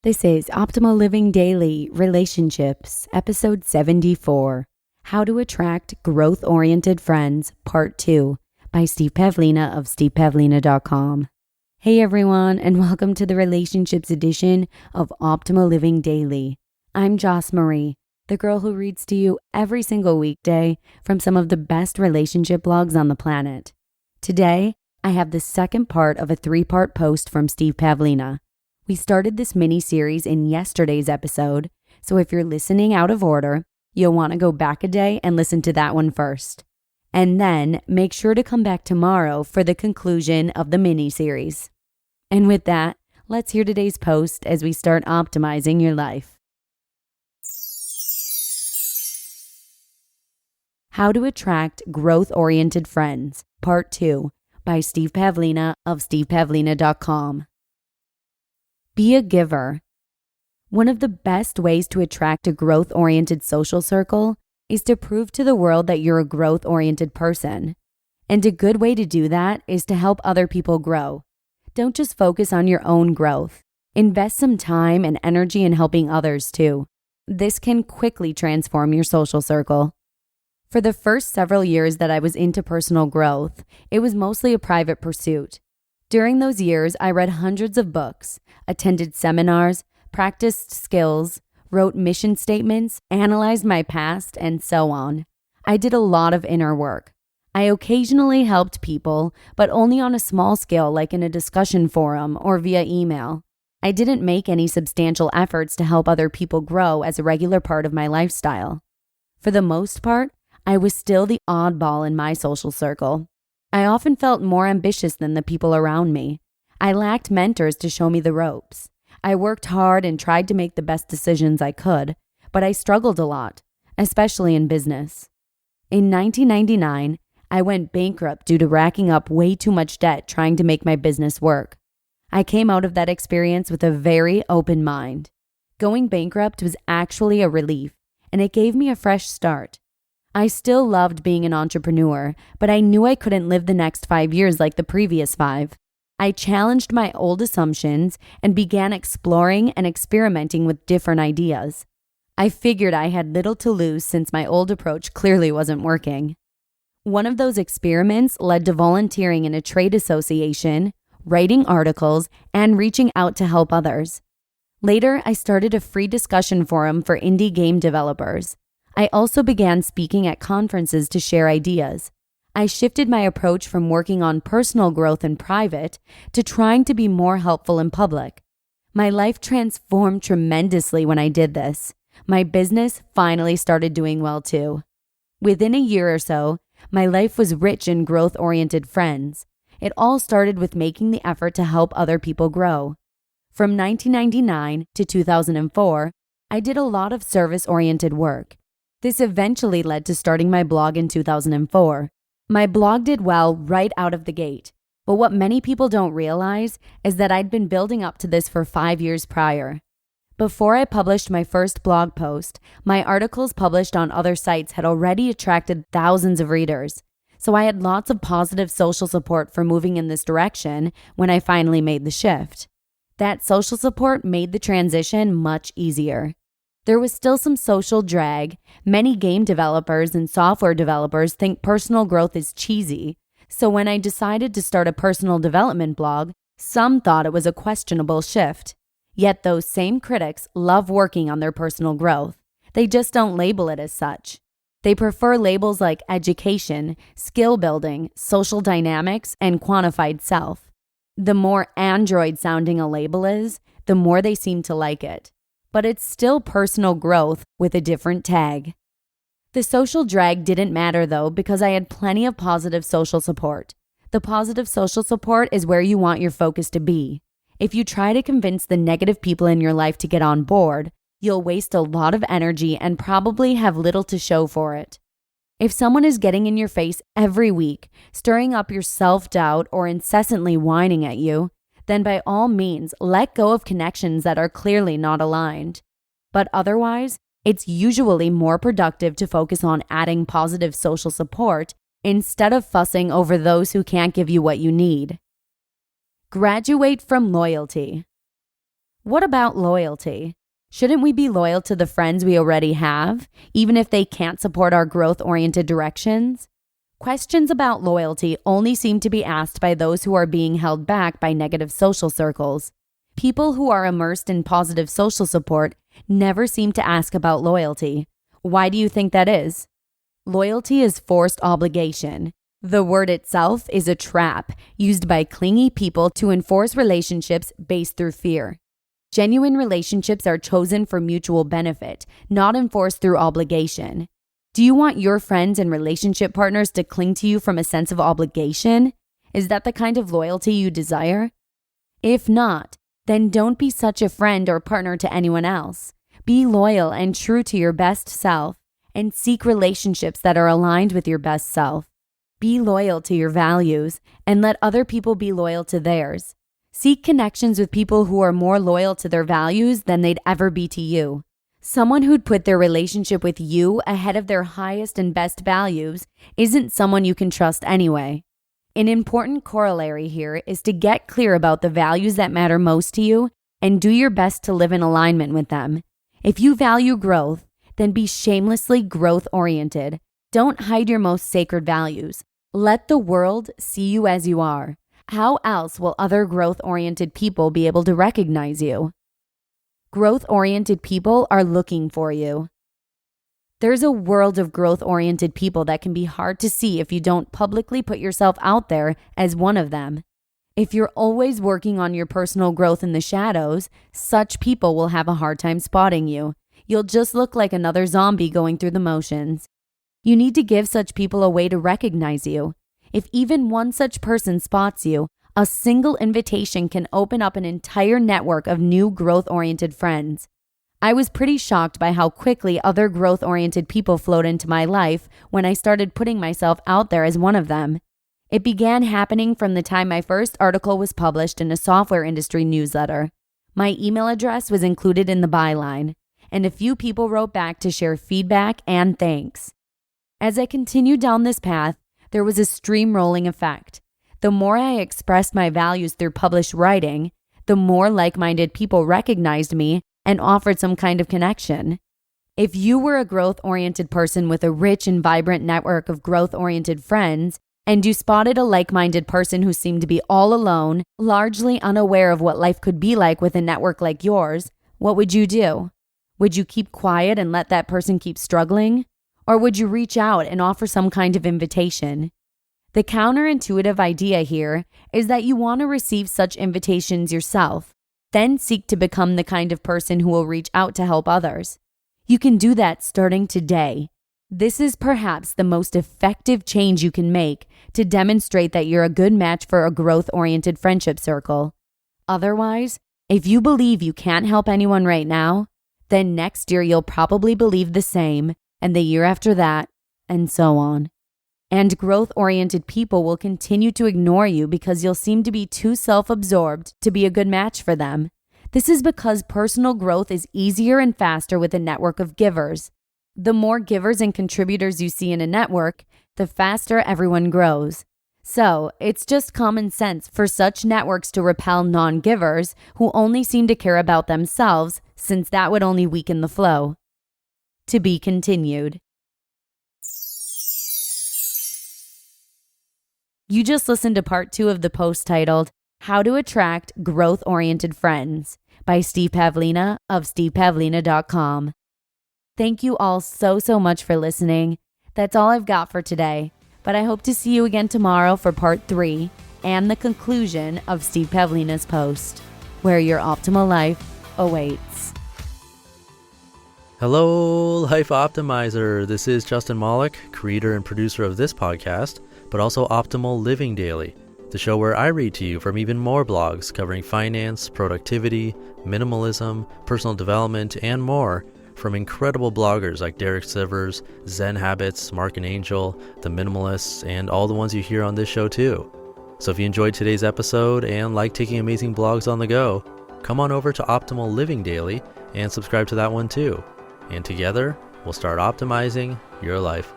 This is Optimal Living Daily Relationships, Episode 74, How to Attract Growth-Oriented Friends, Part 2, by Steve Pavlina of stevepavlina.com. Hey everyone, and welcome to the Relationships edition of Optimal Living Daily. I'm Joss Marie, the girl who reads to you every single weekday from some of the best relationship blogs on the planet. Today, I have the second part of a 3-part post from Steve Pavlina. We started this mini-series in yesterday's episode, so if you're listening out of order, you'll want to go back a day and listen to that one first. And then make sure to come back tomorrow for the conclusion of the mini-series. And with that, let's hear today's post as we start optimizing your life. How to Attract Growth-Oriented Friends, Part 2, by Steve Pavlina of stevepavlina.com. Be a giver. One of the best ways to attract a growth-oriented social circle is to prove to the world that you're a growth-oriented person. And a good way to do that is to help other people grow. Don't just focus on your own growth. Invest some time and energy in helping others too. This can quickly transform your social circle. For the first several years that I was into personal growth, it was mostly a private pursuit. During those years, I read hundreds of books, attended seminars, practiced skills, wrote mission statements, analyzed my past, and so on. I did a lot of inner work. I occasionally helped people, but only on a small scale like in a discussion forum or via email. I didn't make any substantial efforts to help other people grow as a regular part of my lifestyle. For the most part, I was still the oddball in my social circle. I often felt more ambitious than the people around me. I lacked mentors to show me the ropes. I worked hard and tried to make the best decisions I could, but I struggled a lot, especially in business. In 1999, I went bankrupt due to racking up way too much debt trying to make my business work. I came out of that experience with a very open mind. Going bankrupt was actually a relief, and it gave me a fresh start. I still loved being an entrepreneur, but I knew I couldn't live the next 5 years like the previous 5. I challenged my old assumptions and began exploring and experimenting with different ideas. I figured I had little to lose since my old approach clearly wasn't working. One of those experiments led to volunteering in a trade association, writing articles, and reaching out to help others. Later, I started a free discussion forum for indie game developers. I also began speaking at conferences to share ideas. I shifted my approach from working on personal growth in private to trying to be more helpful in public. My life transformed tremendously when I did this. My business finally started doing well too. Within a year or so, my life was rich in growth-oriented friends. It all started with making the effort to help other people grow. From 1999 to 2004, I did a lot of service-oriented work. This eventually led to starting my blog in 2004. My blog did well right out of the gate, but what many people don't realize is that I'd been building up to this for 5 years prior. Before I published my first blog post, my articles published on other sites had already attracted thousands of readers, so I had lots of positive social support for moving in this direction when I finally made the shift. That social support made the transition much easier. There was still some social drag. Many game developers and software developers think personal growth is cheesy. So when I decided to start a personal development blog, some thought it was a questionable shift. Yet those same critics love working on their personal growth. They just don't label it as such. They prefer labels like education, skill building, social dynamics, and quantified self. The more Android sounding a label is, the more they seem to like it. But it's still personal growth with a different tag. The social drag didn't matter though because I had plenty of positive social support. The positive social support is where you want your focus to be. If you try to convince the negative people in your life to get on board, you'll waste a lot of energy and probably have little to show for it. If someone is getting in your face every week, stirring up your self-doubt or incessantly whining at you, then by all means, let go of connections that are clearly not aligned. But otherwise, it's usually more productive to focus on adding positive social support instead of fussing over those who can't give you what you need. Graduate from loyalty. What about loyalty? Shouldn't we be loyal to the friends we already have, even if they can't support our growth-oriented directions? Questions about loyalty only seem to be asked by those who are being held back by negative social circles. People who are immersed in positive social support never seem to ask about loyalty. Why do you think that is? Loyalty is forced obligation. The word itself is a trap used by clingy people to enforce relationships based through fear. Genuine relationships are chosen for mutual benefit, not enforced through obligation. Do you want your friends and relationship partners to cling to you from a sense of obligation? Is that the kind of loyalty you desire? If not, then don't be such a friend or partner to anyone else. Be loyal and true to your best self, and seek relationships that are aligned with your best self. Be loyal to your values, and let other people be loyal to theirs. Seek connections with people who are more loyal to their values than they'd ever be to you. Someone who'd put their relationship with you ahead of their highest and best values isn't someone you can trust anyway. An important corollary here is to get clear about the values that matter most to you and do your best to live in alignment with them. If you value growth, then be shamelessly growth-oriented. Don't hide your most sacred values. Let the world see you as you are. How else will other growth-oriented people be able to recognize you? Growth-oriented people are looking for you. There's a world of growth-oriented people that can be hard to see if you don't publicly put yourself out there as one of them. If you're always working on your personal growth in the shadows, such people will have a hard time spotting you. You'll just look like another zombie going through the motions. You need to give such people a way to recognize you. If even one such person spots you, a single invitation can open up an entire network of new growth-oriented friends. I was pretty shocked by how quickly other growth-oriented people flowed into my life when I started putting myself out there as one of them. It began happening from the time my first article was published in a software industry newsletter. My email address was included in the byline, and a few people wrote back to share feedback and thanks. As I continued down this path, there was a stream-rolling effect. The more I expressed my values through published writing, the more like-minded people recognized me and offered some kind of connection. If you were a growth-oriented person with a rich and vibrant network of growth-oriented friends, and you spotted a like-minded person who seemed to be all alone, largely unaware of what life could be like with a network like yours, what would you do? Would you keep quiet and let that person keep struggling? Or would you reach out and offer some kind of invitation? The counterintuitive idea here is that you want to receive such invitations yourself, then seek to become the kind of person who will reach out to help others. You can do that starting today. This is perhaps the most effective change you can make to demonstrate that you're a good match for a growth-oriented friendship circle. Otherwise, if you believe you can't help anyone right now, then next year you'll probably believe the same, and the year after that, and so on. And growth-oriented people will continue to ignore you because you'll seem to be too self-absorbed to be a good match for them. This is because personal growth is easier and faster with a network of givers. The more givers and contributors you see in a network, the faster everyone grows. So, it's just common sense for such networks to repel non-givers who only seem to care about themselves, since that would only weaken the flow. To be continued. You just listened to part 2 of the post titled, How to Attract Growth-Oriented Friends by Steve Pavlina of stevepavlina.com. Thank you all so much for listening. That's all I've got for today, but I hope to see you again tomorrow for part 3 and the conclusion of Steve Pavlina's post, where your optimal life awaits. Hello, Life Optimizer. This is Justin Malik, creator and producer of this podcast, but also Optimal Living Daily, the show where I read to you from even more blogs covering finance, productivity, minimalism, personal development, and more from incredible bloggers like Derek Sivers, Zen Habits, Mark and Angel, The Minimalists, and all the ones you hear on this show too. So if you enjoyed today's episode and like taking amazing blogs on the go, come on over to Optimal Living Daily and subscribe to that one too. And together, we'll start optimizing your life.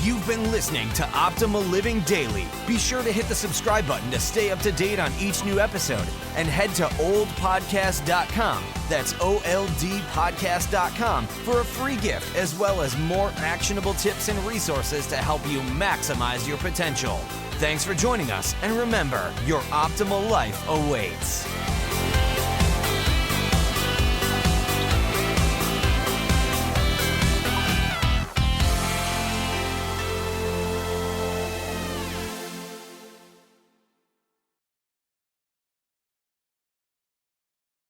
You've been listening to Optimal Living Daily. Be sure to hit the subscribe button to stay up to date on each new episode and head to oldpodcast.com. That's OLDpodcast.com for a free gift as well as more actionable tips and resources to help you maximize your potential. Thanks for joining us, and remember, your optimal life awaits.